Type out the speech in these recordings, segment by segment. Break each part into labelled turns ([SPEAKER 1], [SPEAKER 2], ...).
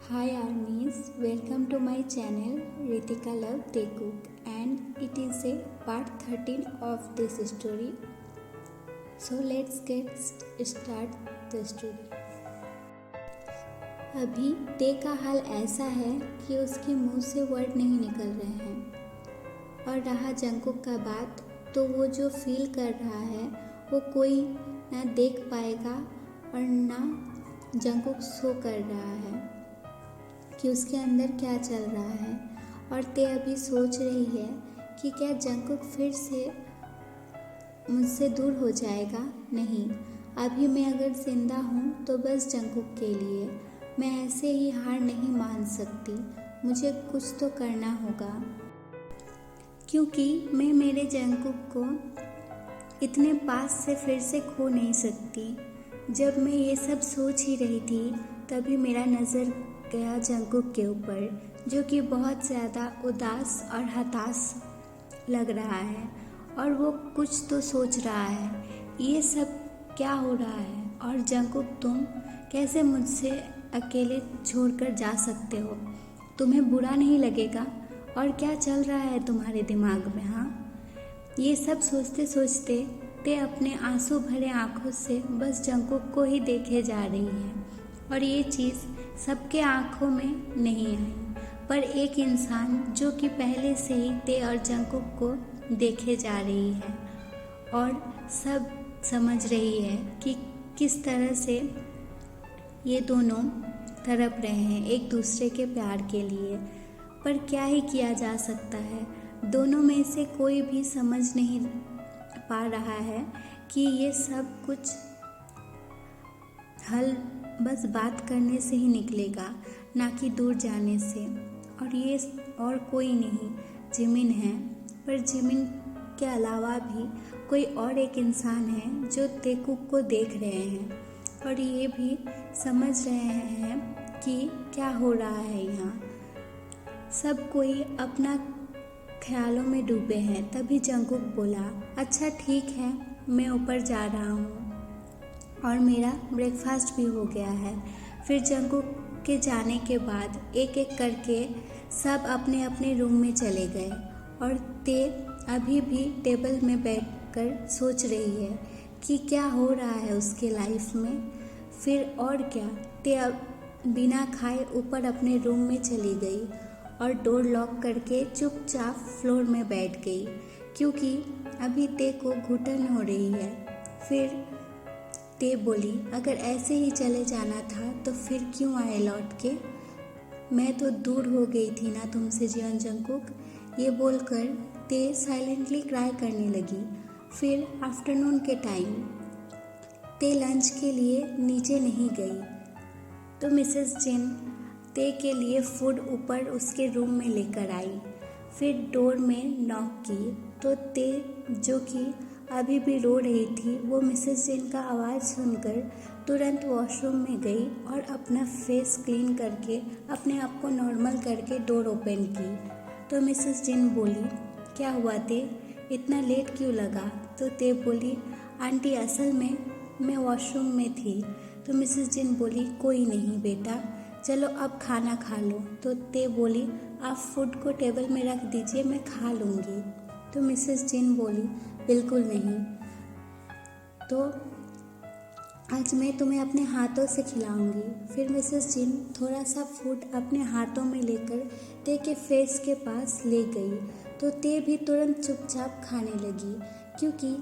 [SPEAKER 1] Hi armies, welcome to my channel Ritika Love Cook, and it is a part 13 of this story. So let's get start the story. अभी ते का हाल ऐसा है कि उसके मुंह से वर्ड नहीं निकल रहे हैं। और रहा जंकुक का बात, तो वो जो फील कर रहा है वो कोई ना देख पाएगा और ना जंकुक शो कर रहा है कि उसके अंदर क्या चल रहा है। और ते अभी सोच रही है कि क्या जंकुक फिर से मुझसे दूर हो जाएगा। नहीं, अभी मैं अगर जिंदा हूँ तो बस जंकुक के लिए। मैं ऐसे ही हार नहीं मान सकती, मुझे कुछ तो करना होगा, क्योंकि मैं मेरे जंकुक को इतने पास से फिर से खो नहीं सकती। जब मैं ये सब सोच ही रही थी तभी मेरा नज़र गया जंकुक के ऊपर, जो कि बहुत ज़्यादा उदास और हताश लग रहा है और वो कुछ तो सोच रहा है। ये सब क्या हो रहा है? और जंकुक, तुम कैसे मुझसे अकेले छोड़कर जा सकते हो? तुम्हें बुरा नहीं लगेगा? और क्या चल रहा है तुम्हारे दिमाग में? हाँ, ये सब सोचते सोचते ते अपने आंसू भरे आंखों से बस जंकुक को ही देखे जा रही है। और ये चीज़ सबके आंखों में नहीं आई, पर एक इंसान जो कि पहले से ही ते और जंकुक को देखे जा रही है और सब समझ रही है कि किस तरह से ये दोनों तड़प रहे हैं एक दूसरे के प्यार के लिए। पर क्या ही किया जा सकता है, दोनों में से कोई भी समझ नहीं पा रहा है कि ये सब कुछ हल बस बात करने से ही निकलेगा, ना कि दूर जाने से। और ये और कोई नहीं जिमिन है, पर जिमिन के अलावा भी कोई और एक इंसान है जो तेकुक को देख रहे हैं और ये भी समझ रहे हैं कि क्या हो रहा है यहाँ। सब कोई अपना ख्यालों में डूबे हैं। तभी जंकुक बोला, अच्छा ठीक है, मैं ऊपर जा रहा हूँ और मेरा ब्रेकफास्ट भी हो गया है। फिर जंकुक के जाने के बाद एक एक करके सब अपने अपने रूम में चले गए और ते अभी भी टेबल में बैठकर सोच रही है कि क्या हो रहा है उसके लाइफ में। फिर और क्या, ते अब बिना खाए ऊपर अपने रूम में चली गई और डोर लॉक करके चुपचाप फ्लोर में बैठ गई, क्योंकि अभी ते को घुटन हो रही है। फिर ते बोली, अगर ऐसे ही चले जाना था तो फिर क्यों आए लौट के? मैं तो दूर हो गई थी ना तुमसे जीवन जंकुक। ये बोलकर ते साइलेंटली क्राई करने लगी। फिर आफ्टरनून के टाइम ते लंच के लिए नीचे नहीं गई तो मिसेस जिन ते के लिए फूड ऊपर उसके रूम में लेकर आई। फिर डोर में नॉक की तो ते, जो कि अभी भी रो रही थी, वो मिसेस जिन का आवाज़ सुनकर तुरंत वॉशरूम में गई और अपना फेस क्लीन करके अपने आप को नॉर्मल करके डोर ओपन की। तो मिसेस जिन बोली, क्या हुआ ते, इतना लेट क्यों लगा? तो ते बोली, आंटी असल में मैं वॉशरूम में थी। तो मिसेस जिन बोली, कोई नहीं बेटा, चलो अब खाना खा लो। तो ते बोली, आप फूड को टेबल में रख दीजिए, मैं खा लूँगी। तो मिसेस जिन बोली, बिल्कुल नहीं, तो आज मैं तुम्हें अपने हाथों से खिलाऊंगी। फिर मिसेस जिन थोड़ा सा फूड अपने हाथों में लेकर ते के फेस के पास ले गई तो ते भी तुरंत चुपचाप खाने लगी, क्योंकि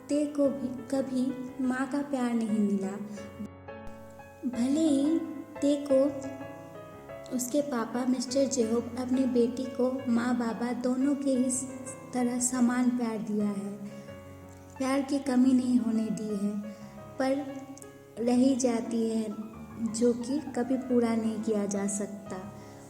[SPEAKER 1] ते को भी कभी माँ का प्यार नहीं मिला। भले ही ते को उसके पापा मिस्टर जेहोब अपनी बेटी को माँ बाबा दोनों के ही तरह समान प्यार दिया है, प्यार की कमी नहीं होने दी है, पर रही जाती है जो कि कभी पूरा नहीं किया जा सकता,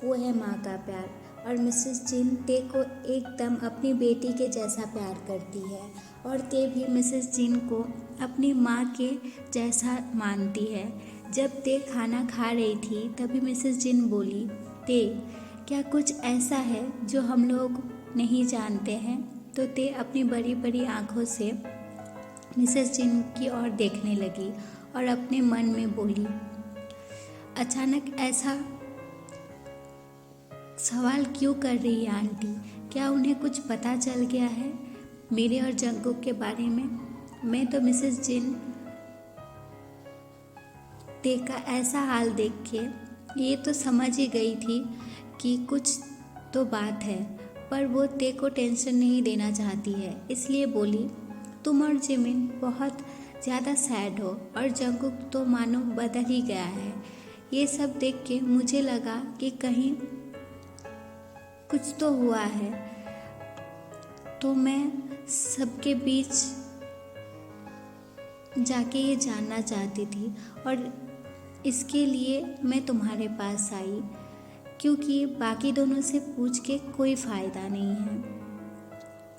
[SPEAKER 1] वो है माँ का प्यार। और मिसेस जिन ते को एकदम अपनी बेटी के जैसा प्यार करती है और ते भी मिसेस जिन को अपनी माँ के जैसा मानती है। जब ते खाना खा रही थी तभी मिसेस जिन बोली, ते क्या कुछ ऐसा है जो हम लोग नहीं जानते हैं? तो ते अपनी बड़ी बड़ी आँखों से मिसेस जिन की ओर देखने लगी और अपने मन में बोली, अचानक ऐसा सवाल क्यों कर रही है आंटी? क्या उन्हें कुछ पता चल गया है मेरे और जंगकुक के बारे में? मैं तो मिसेस जिन ते का ऐसा हाल देख के ये तो समझ ही गई थी कि कुछ तो बात है, पर वो ते को टेंशन नहीं देना चाहती है, इसलिए बोली, तुम और जिमिन बहुत ज़्यादा सैड हो और जंगकुक तो मानो बदल ही गया है। ये सब देख के मुझे लगा कि कहीं कुछ तो हुआ है, तो मैं सबके बीच जाके ये जानना चाहती थी और इसके लिए मैं तुम्हारे पास आई, क्योंकि बाकी दोनों से पूछ के कोई फ़ायदा नहीं है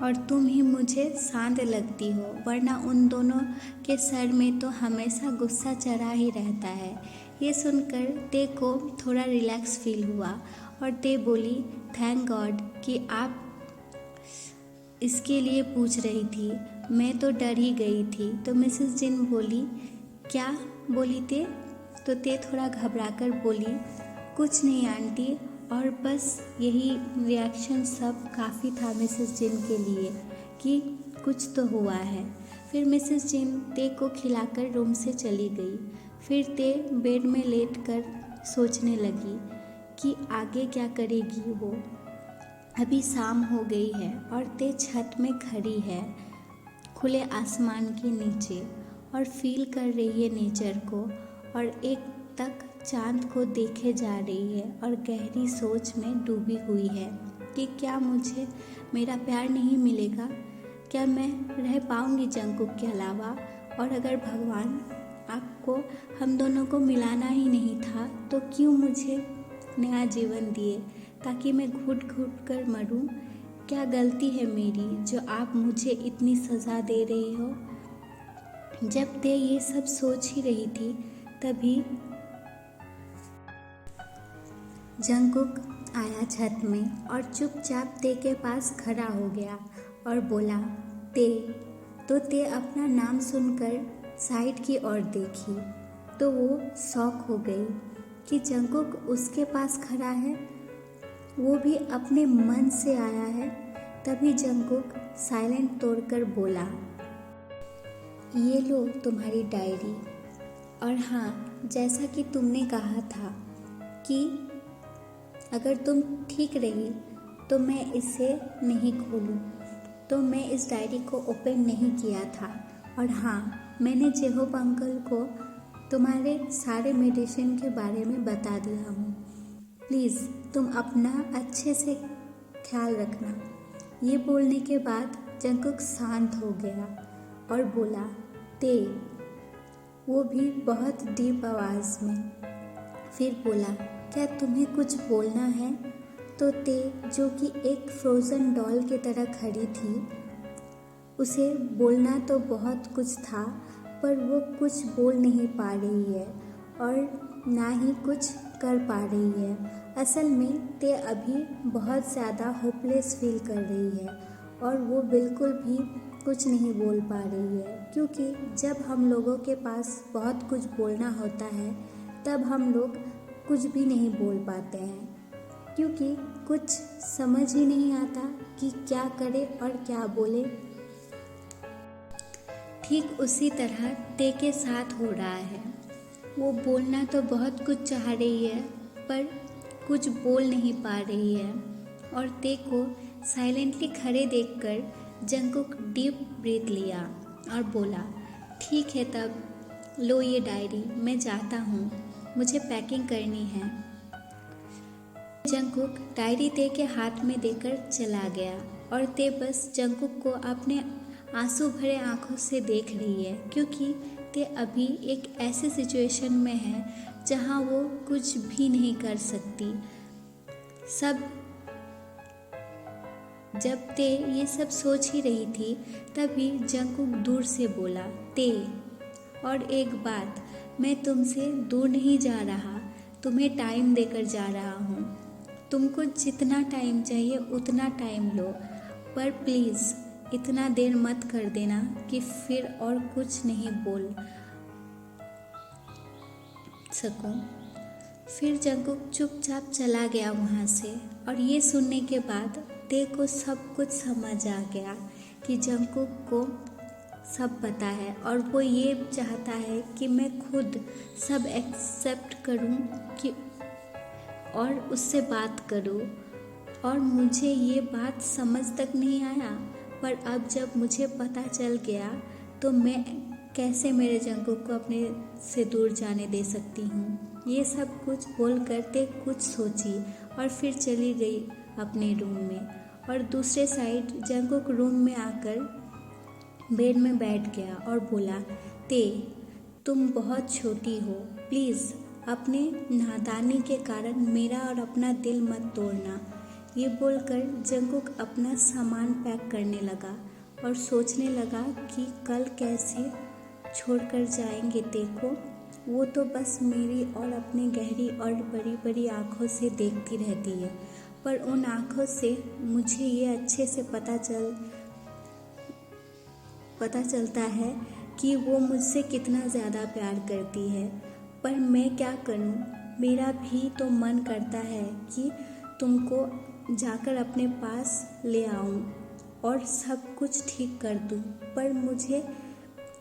[SPEAKER 1] और तुम ही मुझे शांत लगती हो, वरना उन दोनों के सर में तो हमेशा गुस्सा चढ़ा ही रहता है। ये सुनकर ते को थोड़ा रिलैक्स फील हुआ और ते बोली, थैंक गॉड कि आप इसके लिए पूछ रही थी, मैं तो डर ही गई थी। तो मिसेस जिन बोली, क्या बोली ते? तो ते थोड़ा घबराकर बोली, कुछ नहीं आंटी, और बस यही रिएक्शन सब काफ़ी था मिसेस जिन के लिए कि कुछ तो हुआ है। फिर मिसेस जिन ते को खिलाकर रूम से चली गई। फिर ते बेड में लेटकर सोचने लगी कि आगे क्या करेगी वो। अभी शाम हो गई है और ते छत में खड़ी है खुले आसमान के नीचे और फील कर रही है नेचर को और एक तक चांद को देखे जा रही है और गहरी सोच में डूबी हुई है कि क्या मुझे मेरा प्यार नहीं मिलेगा, क्या मैं रह पाऊंगी जंगकुक के अलावा, और अगर भगवान आपको हम दोनों को मिलाना ही नहीं था तो क्यों मुझे नया जीवन दिए ताकि मैं घुट घुट कर मरूं। क्या गलती है मेरी जो आप मुझे इतनी सज़ा दे रही हो। जब ते ये सब सोच ही रही थी तभी जंगकुक आया छत में और चुपचाप ते के पास खड़ा हो गया और बोला, ते। तो ते अपना नाम सुनकर साइड की ओर देखी तो वो शॉक हो गई कि जंगकुक उसके पास खड़ा है, वो भी अपने मन से आया है। तभी जंगकुक साइलेंट तोड़कर बोला, ये लो तुम्हारी डायरी, और हाँ, जैसा कि तुमने कहा था कि अगर तुम ठीक रही तो मैं इसे नहीं खोलूं, तो मैं इस डायरी को ओपन नहीं किया था। और हाँ, मैंने जेहोब अंकल को तुम्हारे सारे मेडिसिन के बारे में बता दिया हूँ। प्लीज़ तुम अपना अच्छे से ख्याल रखना। ये बोलने के बाद जंगकुक शांत हो गया और बोला, ते। वो भी बहुत डीप आवाज़ में। फिर बोला, क्या तुम्हें कुछ बोलना है? तो ते, जो कि एक फ्रोज़न डॉल की तरह खड़ी थी, उसे बोलना तो बहुत कुछ था, पर वो कुछ बोल नहीं पा रही है और ना ही कुछ कर पा रही है। असल में ते अभी बहुत ज़्यादा होपलेस फील कर रही है और वो बिल्कुल भी कुछ नहीं बोल पा रही है, क्योंकि जब हम लोगों के पास बहुत कुछ बोलना होता है तब हम लोग कुछ भी नहीं बोल पाते हैं, क्योंकि कुछ समझ ही नहीं आता कि क्या करे और क्या बोले। ठीक उसी तरह ते के साथ हो रहा है। वो बोलना तो बहुत कुछ चाह रही है पर कुछ बोल नहीं पा रही है और ते को साइलेंटली खड़े देखकर जंगकुक डीप ब्रीथ लिया और बोला, ठीक है तब लो ये डायरी, मैं जाता हूँ, मुझे पैकिंग करनी है। जंगकुक डायरी ते के हाथ में देकर चला गया और ते बस जंगकुक को अपने आंसू भरे आंखों से देख रही है, क्योंकि ते अभी एक ऐसे सिचुएशन में है जहां वो कुछ भी नहीं कर सकती। जब ते ये सब सोच ही रही थी तभी जंगकुक दूर से बोला, ते, और एक बात, मैं तुमसे दूर नहीं जा रहा, तुम्हें टाइम देकर जा रहा हूँ। तुमको जितना टाइम चाहिए उतना टाइम लो, पर प्लीज़ इतना देर मत कर देना कि फिर और कुछ नहीं बोल सकूं। फिर जंगकुक चुपचाप चला गया वहाँ से। और ये सुनने के बाद ते को सब कुछ समझ आ गया कि जंगकुक को सब पता है और वो ये चाहता है कि मैं खुद सब एक्सेप्ट करूं कि और उससे बात करूं। और मुझे ये बात समझ तक नहीं आया, पर अब जब मुझे पता चल गया तो मैं कैसे मेरे जंगकुक को अपने से दूर जाने दे सकती हूँ। ये सब कुछ बोल कर ते कुछ सोची और फिर चली गई अपने रूम में। और दूसरे साइड जंगकुक रूम में आकर बेड में बैठ गया और बोला, ते तुम बहुत छोटी हो, प्लीज़ अपने नादानी के कारण मेरा और अपना दिल मत तोड़ना। ये बोलकर जंगकुक अपना सामान पैक करने लगा और सोचने लगा कि कल कैसे छोड़कर जाएंगे ते को। वो तो बस मेरी और अपनी गहरी और बड़ी बड़ी आँखों से देखती रहती है, पर उन आँखों से मुझे ये अच्छे से पता चलता है कि वो मुझसे कितना ज़्यादा प्यार करती है। पर मैं क्या करूं, मेरा भी तो मन करता है कि तुमको जाकर अपने पास ले आऊं और सब कुछ ठीक कर दूं, पर मुझे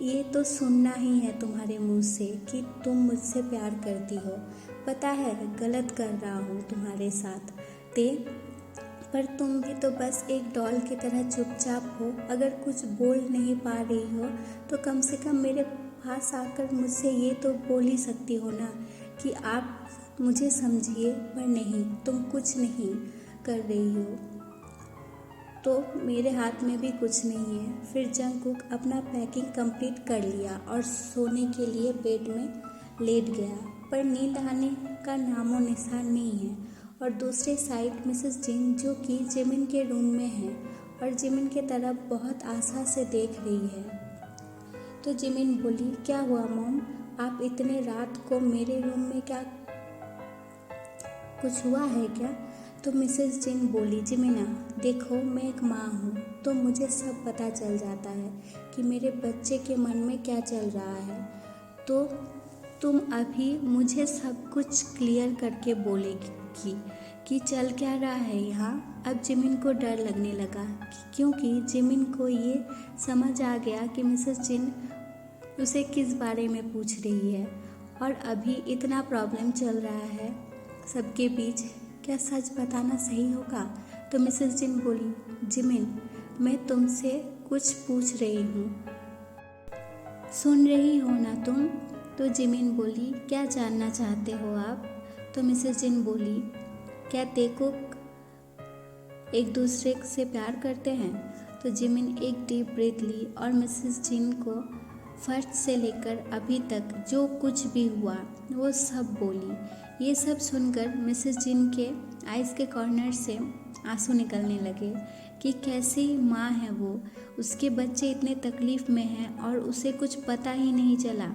[SPEAKER 1] ये तो सुनना ही है तुम्हारे मुंह से कि तुम मुझसे प्यार करती हो। पता है गलत कर रहा हूँ तुम्हारे साथ ते, पर तुम भी तो बस एक डॉल की तरह चुपचाप हो। अगर कुछ बोल नहीं पा रही हो तो कम से कम मेरे पास आकर मुझसे ये तो बोल ही सकती हो ना कि आप मुझे समझिए, पर नहीं, तुम कुछ नहीं कर रही हो तो मेरे हाथ में भी कुछ नहीं है। फिर जंगकुक अपना पैकिंग कंप्लीट कर लिया और सोने के लिए बेड में लेट गया, पर नींद आने का नामो निशान नहीं है। और दूसरे साइड मिसेस जिन, जो कि जिमिन के रूम में है और जिमिन के तरफ बहुत आशा से देख रही है। तो जिमिन बोली, क्या हुआ मॉम, आप इतने रात को मेरे रूम में, क्या कुछ हुआ है क्या? तो मिसेस जिन बोली, जिमिना देखो, मैं एक माँ हूँ तो मुझे सब पता चल जाता है कि मेरे बच्चे के मन में क्या चल रहा है। तो तुम अभी मुझे सब कुछ क्लियर करके बोलेगी कि चल क्या रहा है यहाँ। अब जिमिन को डर लगने लगा क्योंकि जिमिन को ये समझ आ गया कि मिसेस जिन उसे किस बारे में पूछ रही है और अभी इतना प्रॉब्लम चल रहा है सबके बीच, क्या सच बताना सही होगा? तो मिसेस जिन बोली, जिमिन मैं तुमसे कुछ पूछ रही हूँ, सुन रही हो ना तुम? तो जिमिन बोली, क्या जानना चाहते हो आप? तो मिसेस जिन बोली, क्या तेकुक एक दूसरे से प्यार करते हैं? तो जिमिन एक डीप ब्रीथ ली और मिसेस जिन को फर्स्ट से लेकर अभी तक जो कुछ भी हुआ वो सब बोली। ये सब सुनकर मिसेस जिन के आइज़ के कॉर्नर से आंसू निकलने लगे कि कैसी माँ है वो, उसके बच्चे इतने तकलीफ़ में हैं और उसे कुछ पता ही नहीं चला।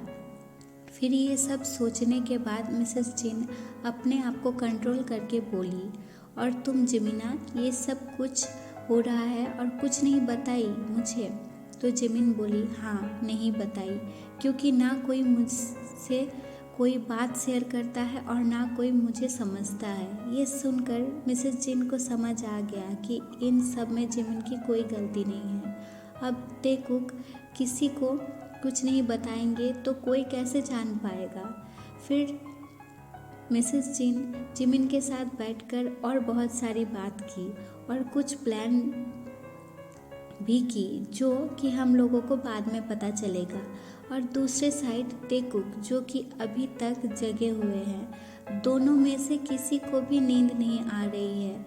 [SPEAKER 1] फिर ये सब सोचने के बाद मिसेस जिन अपने आप को कंट्रोल करके बोली, और तुम जिमिना, ये सब कुछ हो रहा है और कुछ नहीं बताई मुझे? तो जिमिन बोली, हाँ नहीं बताई, क्योंकि ना कोई मुझसे कोई बात शेयर करता है और ना कोई मुझे समझता है। ये सुनकर मिसेस जिन को समझ आ गया कि इन सब में जिमिन की कोई गलती नहीं है। अब तेकुक किसी को कुछ नहीं बताएंगे तो कोई कैसे जान पाएगा। फिर मिसेस जिन जिमिन के साथ बैठकर और बहुत सारी बात की और कुछ प्लान भी की जो कि हम लोगों को बाद में पता चलेगा। और दूसरे साइड तेकुक, जो कि अभी तक जगे हुए हैं, दोनों में से किसी को भी नींद नहीं आ रही है।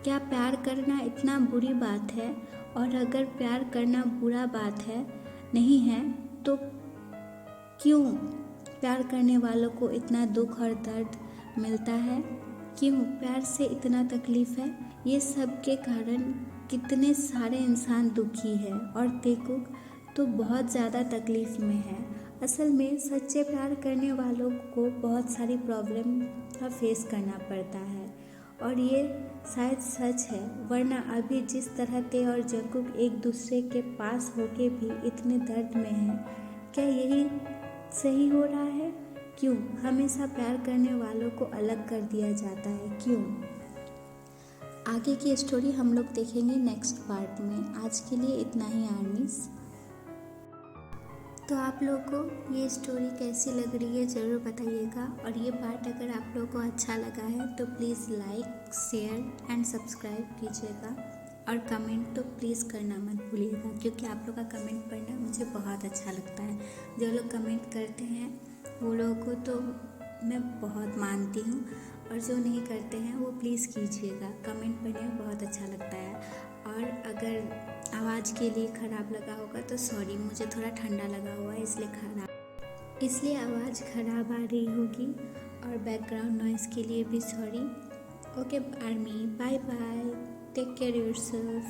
[SPEAKER 1] क्या प्यार करना इतना बुरी बात है? और अगर प्यार करना बुरा बात है नहीं है तो क्यों प्यार करने वालों को इतना दुख और दर्द मिलता है? क्यों प्यार से इतना तकलीफ़ है? ये सब के कारण कितने सारे इंसान दुखी है और तेकुक तो बहुत ज़्यादा तकलीफ़ में है। असल में सच्चे प्यार करने वालों को बहुत सारी प्रॉब्लम का फेस करना पड़ता है और ये शायद सच है, वरना अभी जिस तरह ते और जंगकुक एक दूसरे के पास होके भी इतने दर्द में हैं, क्या यही सही हो रहा है? क्यों हमेशा प्यार करने वालों को अलग कर दिया जाता है, क्यों? आगे की स्टोरी हम लोग देखेंगे नेक्स्ट पार्ट में। आज के लिए इतना ही आर्मीज। तो आप लोग को ये स्टोरी कैसी लग रही है ज़रूर बताइएगा, और ये पार्ट अगर आप लोग को अच्छा लगा है तो please like, share and subscribe कीजिएगा, और कमेंट तो प्लीज़ करना मत भूलिएगा, क्योंकि आप लोग का कमेंट पढ़ना मुझे बहुत अच्छा लगता है। जो लोग कमेंट करते हैं वो लोगों को तो मैं बहुत मानती हूँ, और जो नहीं करते हैं वो प्लीज़ कीजिएगा। कमेंट पढ़ने में बहुत अच्छा लगता है। और अगर आवाज़ के लिए ख़राब लगा होगा तो सॉरी, मुझे थोड़ा ठंडा लगा हुआ है इसलिए आवाज़ ख़राब आ रही होगी, और बैकग्राउंड नॉइज़ के लिए भी sorry. Okay army, bye bye, take care yourself.